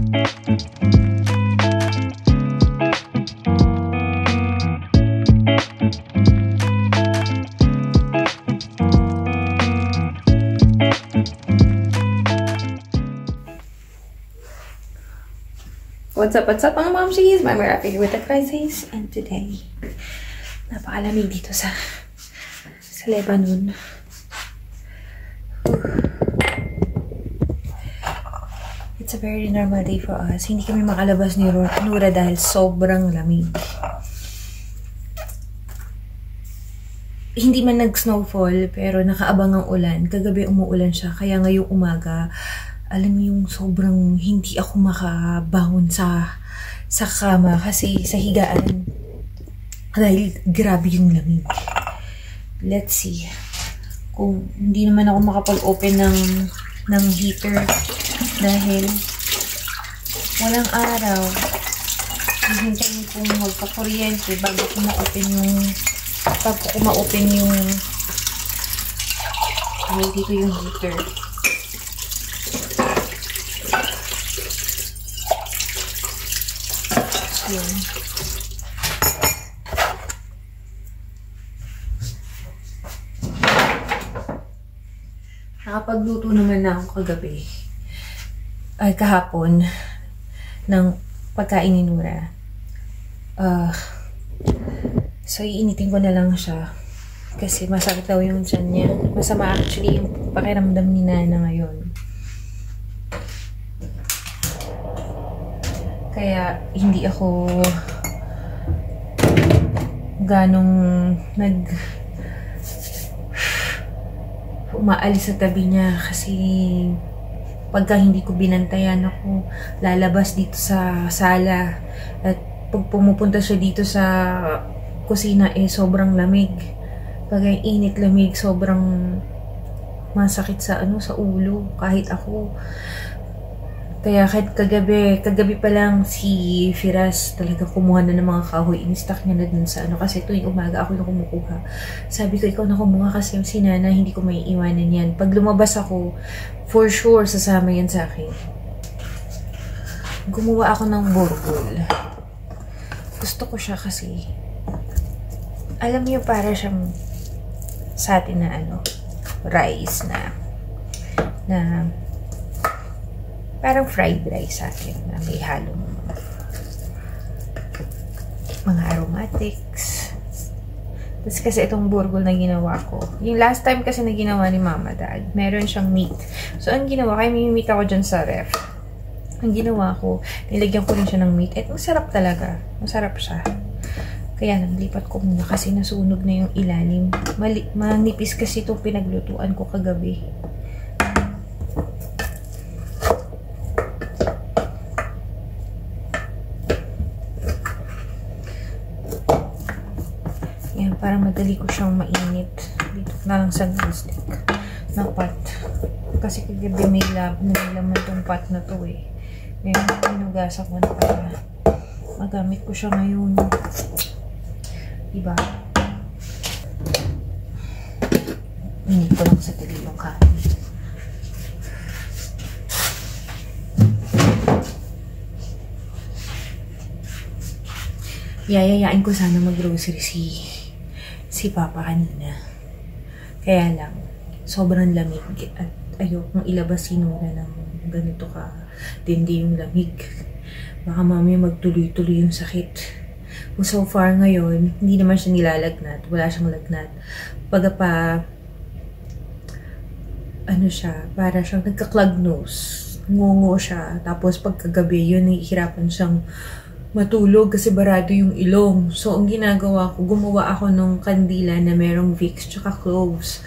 What's up mga momshies? My Marafi here with the crisis, and today napakalamig dito sa Lebanon. It's a very normal day for us. Hindi kami makalabas ni Nura dahil sobrang lamig. Hindi man nag-snowfall, pero nakaabang ang ulan. Kagabi umuulan siya, kaya ngayong umaga, alam mo yung sobrang hindi ako makabangon sa kama kasi sa higaan dahil grabe yung lamig. Let's see. Kung hindi naman ako makapag-open ng heater dahil walang araw. Hihintayin kong magka-kuryente bago ko ma-open yung dito yung heater. Yun. Nakapagluto naman na ako kagabi. Ay, kahapon ng pagkain ni Nura. So, iinitin ko na lang siya. Kasi masakit daw yung tiyan niya. Masama actually yung pakiramdam ni Nana ngayon. Kaya, hindi ako ganong umaalis sa tabi niya kasi pagka hindi ko binantayan ako lalabas dito sa sala at pag pumupunta siya dito sa kusina sobrang lamig. Pag init-lamig, sobrang masakit sa ulo kahit ako. Kaya kahit kagabi pa lang si Firas talaga kumuha na ng mga kahoy. In-stack niya na dun sa kasi tuwing umaga ako yung kumukuha. Sabi ko, ikaw na kumuha kasi si Nana hindi ko may iwanan yan. Pag lumabas ako, for sure sasama yan sa akin. Gumawa ako ng burgol. Gusto ko siya kasi alam niyo para siyang sa atin na rice na parang fried rice sa akin na may halong mga aromatics. Tapos kasi itong burgol na ginawa ko. Yung last time kasi na ginawa ni Mama Dad, meron siyang meat. So, ang ginawa, kaya may meat ako dyan sa ref. Ang ginawa ko, nilagyan ko rin siya ng meat. Masarap talaga. Masarap siya. Kaya naglipat ko muna kasi nasunog na yung ilalim. Manipis kasi itong pinaglutuan ko kagabi. Yan, para madali ko siyang mainit. Dito na lang sa non-stick na pot. Kasi kagabi may laman tong pot na to Ngayon, pinugasan ko na para magamit ko siya ngayon. Diba? Init ko lang sa talilong kanin. Yayayain ko sana mag-grocery si Papa kanina. Kaya lang, sobrang lamig at ayokong ilabas si Nura ng ganito ka tindi yung lamig. Baka mamaya magtuloy-tuloy yung sakit. So far ngayon, hindi naman siya nilalagnat. Wala siyang lagnat. Baga pa, para siyang nagka-clog nose. Ngongo siya. Tapos pagkagabi, yun, nahihirapan siyang matulog kasi barado yung ilong. So, ang ginagawa ko, gumawa ako ng kandila na merong Vicks tsaka cloves.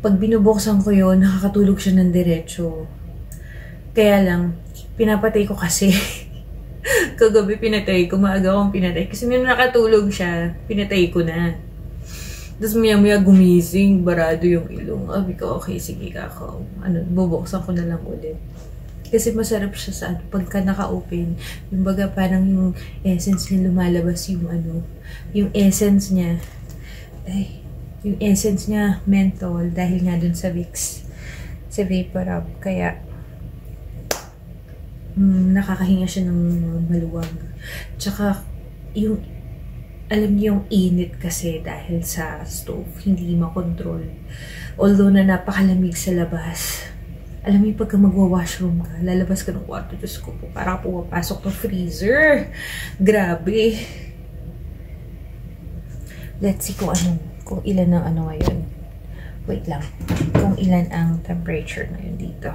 Pag binubuksan ko yun, nakakatulog siya ng diretso. Kaya lang, pinapatay ko kasi. Kagabi pinatay ko, maaga akong pinatay. Kasi nung nakatulog siya, pinatay ko na. Tapos maya-maya gumising, barado yung ilong. Sabi ko, okay, sige kako. Bubuksan ko na lang ulit. Kasi masarap siya sa pagka naka-open. Yung baga parang yung essence niya lumalabas yung essence niya. Yung essence niya menthol dahil nga dun sa Vicks. Sa Vaporub. Kaya nakakahinga siya ng maluwag. Tsaka, alam niyo yung init kasi dahil sa stove, hindi makontrol. Although na napakalamig sa labas. Alam mo yung pagka magwa-washroom ka, lalabas ka ng kwarto, Diyos ko po, parang pumapasok ng freezer. Grabe. Let's see kung ilan ang ngayon. Wait lang. Kung ilan ang temperature ngayon dito.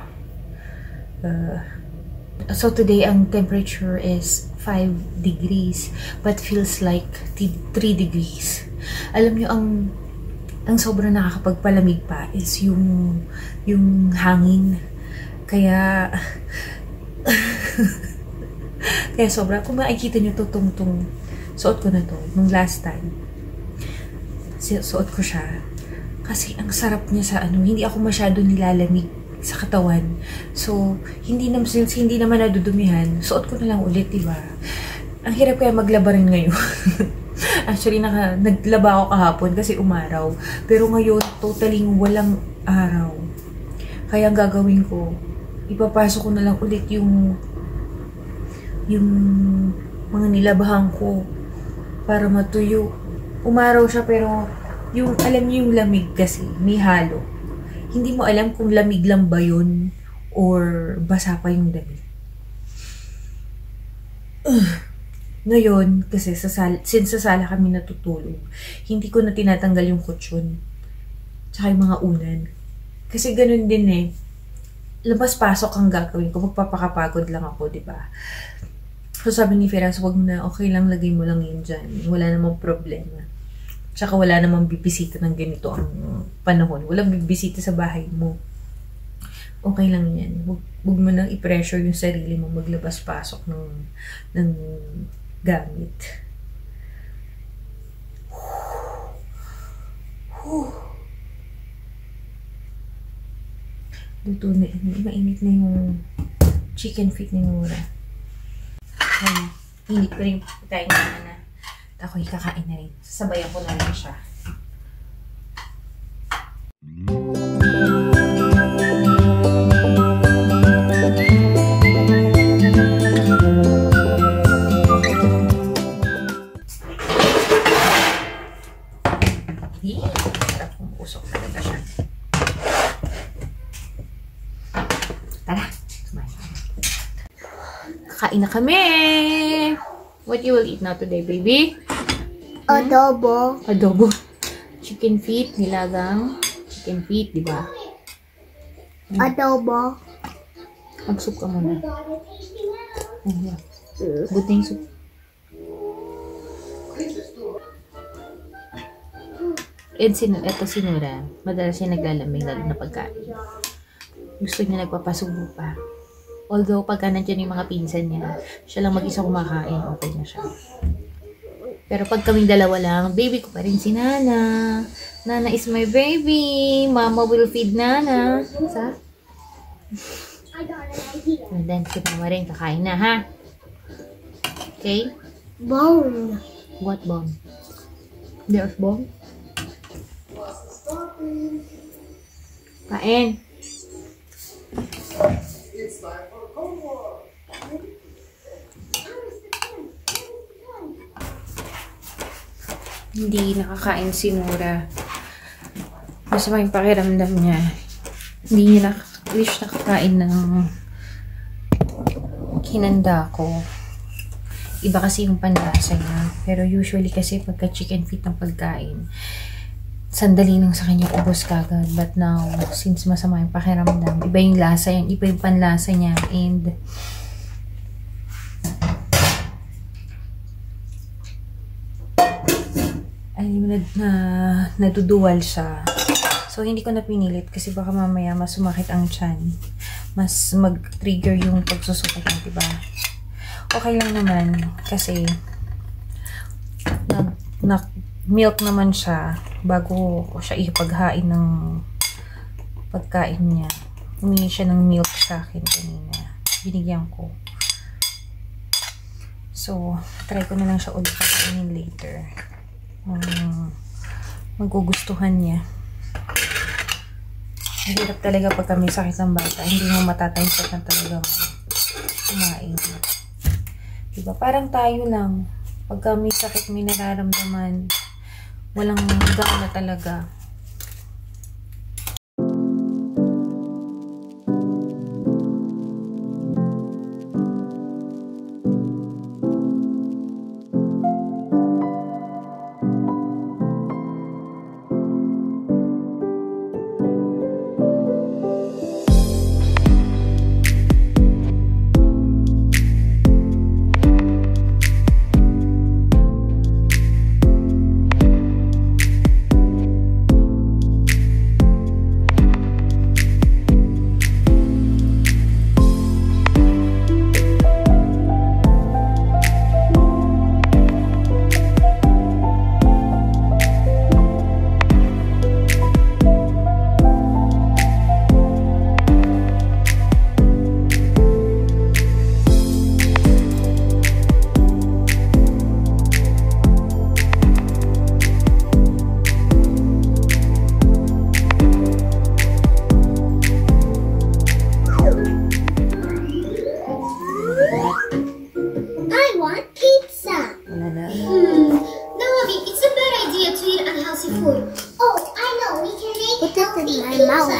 So today, ang temperature is 5 degrees, but feels like 3 degrees. Alam nyo, ang sobrang nakakapagpalamig pa is yung hangin. Kaya, kaya sobra. Kung makikita nyo tong suot ko na to, nung last time, suot ko siya. Kasi ang sarap niya sa hindi ako masyado nilalamig sa katawan. So, since hindi naman nadudumihan, suot ko na lang ulit, diba? Ang hirap kaya maglaba rin ngayon. Actually, naglaba ako kahapon kasi umaraw. Pero ngayon, totally walang araw. Kaya ang gagawin ko, ipapasok ko na lang ulit yung mga nilabahan ko para matuyo. Umaraw siya pero alam niyo yung lamig kasi, may halo. Hindi mo alam kung lamig lang ba yun or basa pa yung damit. Ngayon, kasi since sa sala kami natutulog, hindi ko na tinatanggal yung kutsyon. Tsaka yung mga unan. Kasi ganun din eh. Labas-pasok ang gagawin ko. Magpapakapagod lang ako, di ba? So sabi ni Firas, wag na, okay lang, lagay mo lang yun dyan. Wala namang problema. Tsaka wala namang bibisita ng ganito ang panahon. Walang bibisita sa bahay mo. Okay lang yan. Huwag mo nang i-pressure yung sarili mo maglabas-pasok ng gamit. Luto na. Mainit na yung chicken feet ni Nora. Ay, init ko rin tayo na. Ako'y kakain na rin. Sasabayan ko na lang siya. Sarap kong usok talaga siya. Tara, sumayin. Kakain na kami! What you will eat now today, baby? Adobo. Adobo. Chicken feet, nilagang chicken feet, di ba? Adobo. Mag-soup ka muna. Ayan. Buting soup. Ito si Nora. Madalas siya naglalamig lalo na pagkain. Gusto niya nagpapasubo pa. Although, pagka nandiyan yung mga pinsan niya, siya lang mag-isa kumakain, okay na siya. Pero pag kaming dalawa lang, baby ko pa rin si Nana. Nana is my baby. Mama will feed Nana. Sa? And then, si Mama rin kakain na, ha? Okay? Bone. What bone? There's bone? Kain. Hindi nakakain si Nora. Masama yung pakiramdam niya. Hindi siya nakakain ng hinanda ko. Iba kasi yung panlasa niya. Pero usually kasi pagka chicken feet ng pagkain, sandali nang sa kanya ubos kagad. But now, since masama yung pakiramdam, iba yung lasa yan, iba yung panlasa niya. And naduduwal siya. So, hindi ko na pinilit kasi baka mamaya mas sumakit ang tiyan. Mas mag-trigger yung pagsusukit niya, diba? Okay lang naman kasi milk naman siya bago ko siya ipaghain ng pagkain niya. Humingi siya ng milk sa akin kanina. Binigyan ko. So, try ko na lang siya ulit pagkainin later. Magugustuhan niya. Mahirap talaga pag kami sakit ng bata. Hindi mo matatayset na talaga mo. kumain ka. Diba? Parang tayo lang. Pagka may sakit, may nararamdaman, walang gana talaga.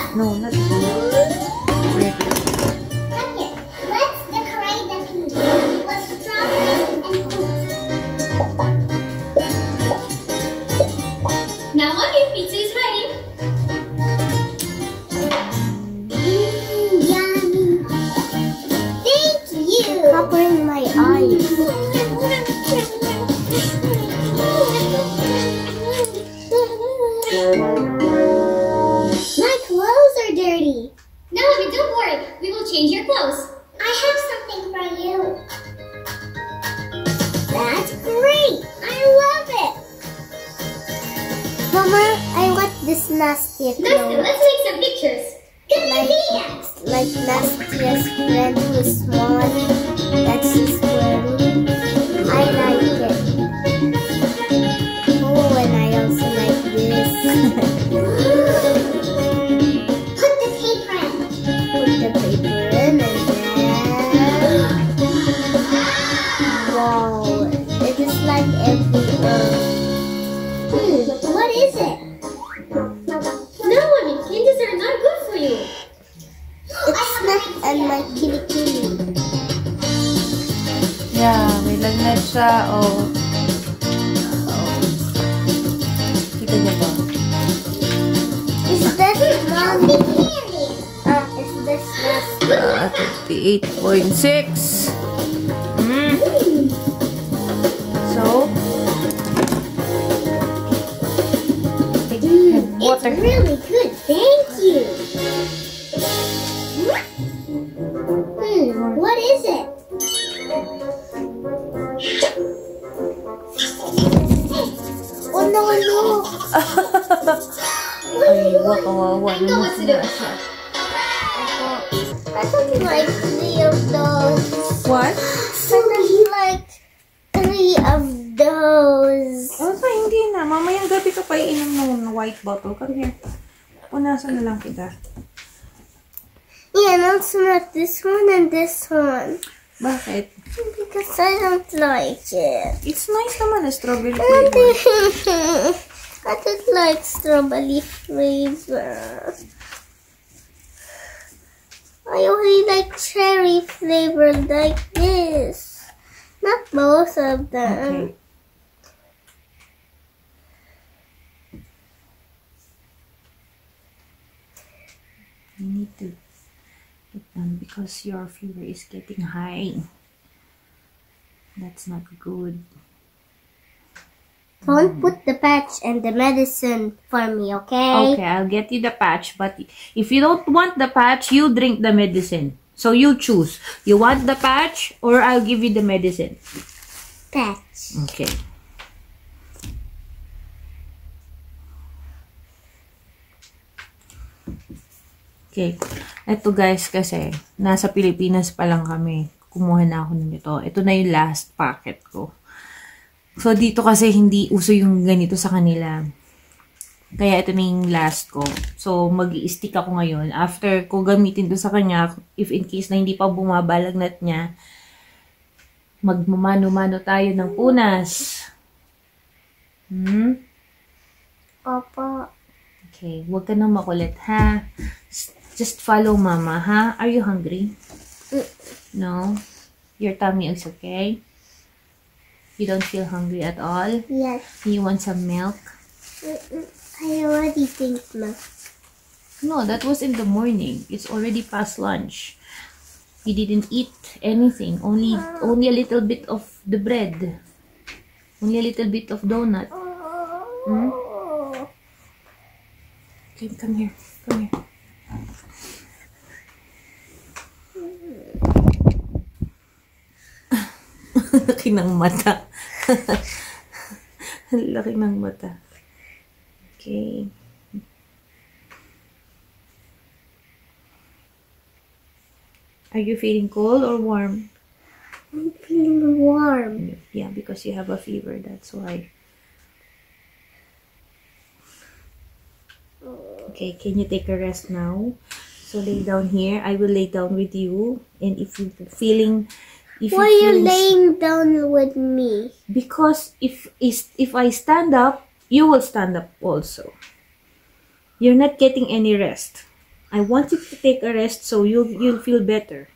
No, not regular. Come here. Let's decorate the pizza with strawberries and fruit. Now on your pizza is ready. Yummy. Thank you. Cover in my eyes. My clothes are dirty. Now, Abby, don't worry. We will change your clothes. I have something for you. That's great. I love it. Mama, I want this nasty Now, clothes. let's take some pictures. Good idea. Like nastiest friend who's small. That's his wearing. I like it. Oh, and I also like this. Put the paper in. Put the paper in and then... Wow, it is like everywhere. What is it? No, Abby, candies are not good for you. It's not on my kitty. Yeah, may lagnat siya. Oh. Kita niyo ba? Is that mommy candy? Is this nasty? 58.6. So, It's really good, thank you. What is it? Oh no, no. ay, wakawawa I know what to do. I don't like 3 of those. What? I don't like 3 of those. Oh, so hindi na. Mamayang gabi ka pa iinom ng white bottle. Come here. Punasan na lang kita. Yeah, not smart. This one and this one. Bakit? Because I don't like it. It's nice naman na strawberry flavor. I don't like strawberry flavor. I only like cherry flavor like this. Not both of them. Okay. You need to put them because your fever is getting high. That's not good. Don't put the patch and the medicine for me, okay? Okay, I'll get you the patch. But if you don't want the patch, you drink the medicine. So you choose. You want the patch or I'll give you the medicine. Patch. Okay. Okay. Ito guys kasi nasa Pilipinas pa lang kami. Kumuha na ako nito. Ito na yung last packet ko. So dito kasi hindi uso yung ganito sa kanila. Kaya ito na yung last ko. So, mag-i-stick ako ngayon. After ko gamitin doon sa kanya, if in case na hindi pa bumabalagnat niya, magmamano-mano tayo ng punas. Opo. Okay, huwag ka nang makulit, ha? Just follow mama, ha? Are you hungry? No? Your tummy is okay? You don't feel hungry at all? Yes. You want some milk? I already think milk. No, that was in the morning. It's already past lunch. You didn't eat anything. Only a little bit of the bread. Only a little bit of donut. Okay, come here. Come here. Laki ng mata. Laki ng mata. Okay. Are you feeling cold or warm? I'm feeling warm. Yeah, because you have a fever. That's why. Okay, can you take a rest now? So lay down here. I will lay down with you. And if you're feeling... Why are you laying down with me? Because if I stand up, you will stand up also. You're not getting any rest. I want you to take a rest so you'll feel better.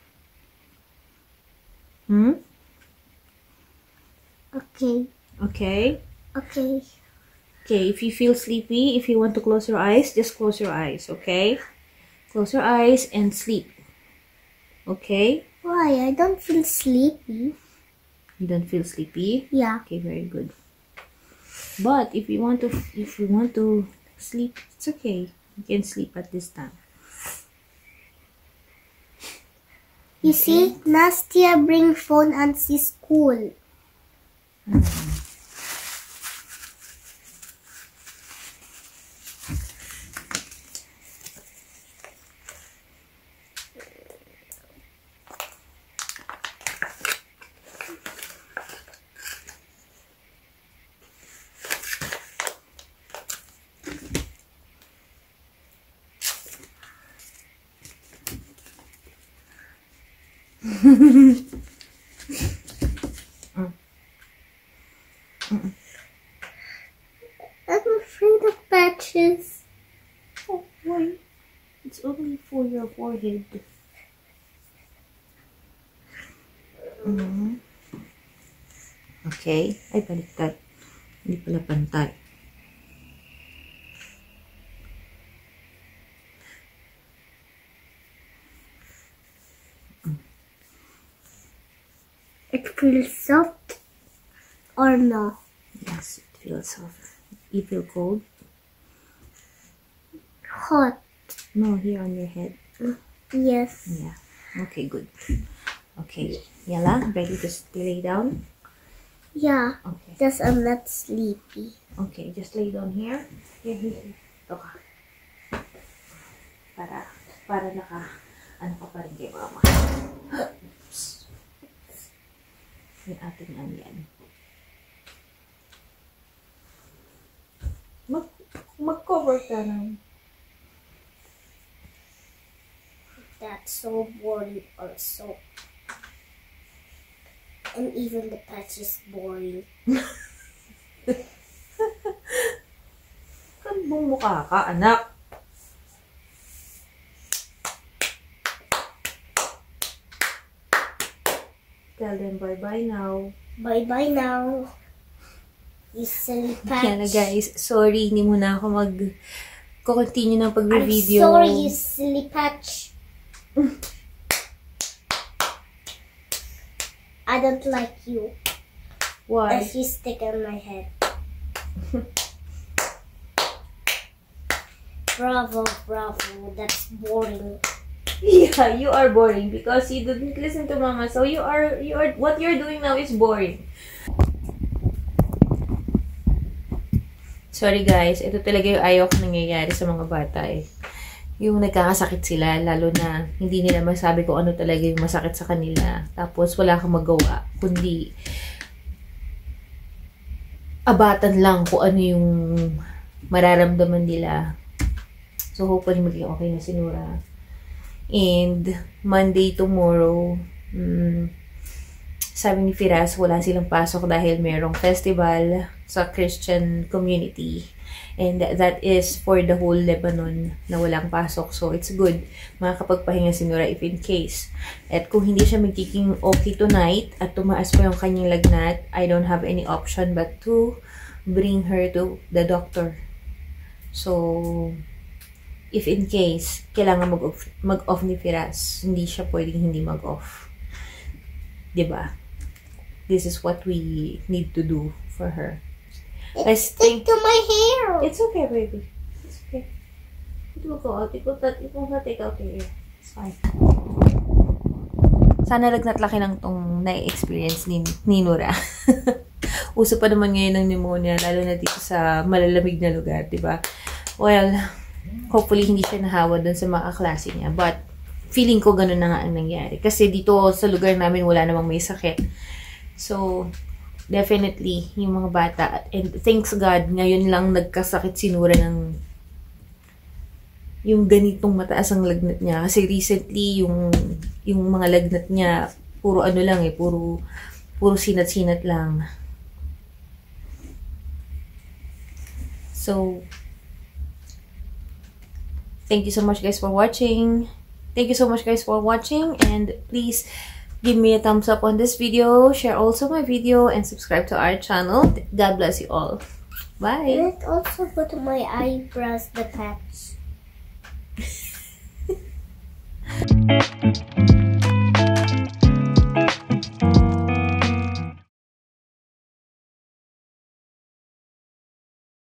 Okay. Okay? Okay. Okay, if you feel sleepy, if you want to close your eyes, just close your eyes, okay? Close your eyes and sleep. Okay? Why? I don't feel sleepy. You don't feel sleepy? Yeah. Okay, very good. But if you want to sleep, it's okay. You can sleep at this time. You see, Nastia bring phone and see school. I'm afraid of patches. Oh, why? It's only for your forehead. Okay. Ay, baliktad. Hindi pala pantay. It feels soft or no? Yes, it feels soft. You feel cold? Hot. No, here on your head. Yes. Yeah. Okay, good. Okay. Yala, ready to lay down? Yeah. Okay. Just I'm not sleepy. Okay, just lay down here. Here, here, here. Ito ka. Para ano ka pa rin kay mama. Oops. Yung ating yan. Mag-cover ka ng... That's so boring also. And even the patch is boring. Kanbong mukha ka, anak. Tell them bye-bye now. Bye-bye now. You silly patch. Yan na guys, sorry, hindi muna ako mag-continue ng I'm pag-video. sorry, you silly patch. I don't like you. Why? As you stick on my head. Bravo, bravo. That's boring. Yeah, you are boring because you didn't listen to mama. So you are what you're doing now is boring. Sorry guys, ito talaga yung ayaw ko nangyayari sa mga bata eh. Yung nagkakasakit sila, lalo na hindi nila masabi kung ano talaga yung masakit sa kanila. Tapos wala kang magawa, kundi abatan lang kung ano yung mararamdaman nila. So, hopefully, maging okay na si Nora. And, Monday tomorrow, sabi ni Firas, wala silang pasok dahil merong festival sa Christian community. And that is for the whole Lebanon na walang pasok. So, it's good. Makakapagpahinga si Nora if in case. At kung hindi siya magiging okay tonight at tumaas pa yung kanyang lagnat, I don't have any option but to bring her to the doctor. So, if in case, kailangan mag-off ni Firas, hindi siya pwedeng hindi mag-off. Diba? This is what we need to do for her. It stick to my hair. It's okay, baby. It's okay. It will go out. It will not take out your hair. It's fine. Sana lagnat laki lang tong na-experience ni Nora. Uso pa naman ngayon ng pneumonia, lalo na dito sa malalamig na lugar, diba? Well, hopefully hindi siya nahawa dun sa mga klase niya. But, feeling ko ganun na nga ang nangyari. Kasi dito sa lugar namin wala namang may sakit. So, definitely, yung mga bata, and thanks God, ngayon lang nagkasakit si Nora ng yung ganitong mataas ang lagnat niya. Kasi recently, yung mga lagnat niya, puro ano lang puro sinat-sinat lang. So, thank you so much guys for watching. Thank you so much guys for watching, and please give me a thumbs up on this video, share also my video, and subscribe to our channel. God bless you all. Bye. Let's also put my eyebrows the patch.